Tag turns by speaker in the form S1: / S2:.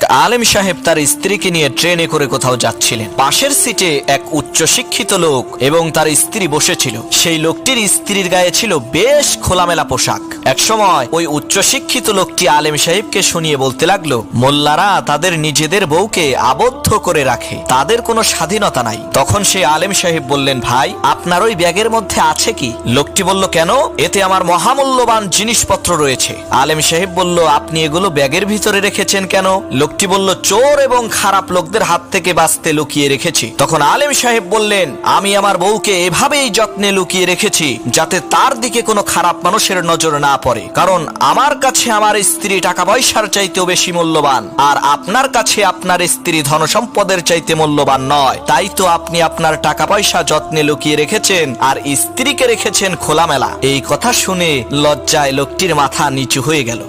S1: আলেম সাহেব তার স্ত্রীকে নিয়ে ট্রেনে করে কোথাও যাচ্ছিলেন। পাশের সিটে এক উচ্চশিক্ষিত লোক এবং তার স্ত্রী বসেছিল। সেই লোকটির স্ত্রীর গায়ে ছিল বেশ খোলামেলা পোশাক। এক সময় ওই উচ্চশিক্ষিত লোকটি আলেম সাহেবকে শুনিয়ে বলতে লাগলো, মোল্লারা তাদের নিজেদের বউকে আবদ্ধ করে রাখে, তাদের কোনো স্বাধীনতা নাই। তখন সেই আলেম সাহেব বললেন, ভাই আপনার ওই ব্যাগের মধ্যে আছে কি? লোকটি বলল, কেন? এতে আমার মহামূল্যবান জিনিসপত্র রয়েছে। আলেম সাহেব বলল, আপনি এগুলো ব্যাগের ভিতরে রেখেছেন কেন? লোকটি বলল, চোর এবং খারাপ লোকদের হাত থেকে বাঁচতে লুকিয়ে রেখেছি। তখন আলেম সাহেব বললেন, আমি আমার বউকে এভাবেই যত্নে লুকিয়ে রেখেছি যাতে তার দিকে কোনো খারাপ মানুষের নজর না পড়ে, কারণ আমার কাছে আমার স্ত্রী টাকা পয়সার চাইতেও বেশি মূল্যবান, আর আপনার কাছে আপনার স্ত্রী ধন সম্পদের চাইতে মূল্যবান নয়। তাই তো আপনি আপনার টাকা পয়সা যত্নে লুকিয়ে রেখেছেন আর স্ত্রীকে রেখেছেন খোলামেলা। এই কথা শুনে লজ্জায় লোকটির মাথা নিচু হয়ে গেল।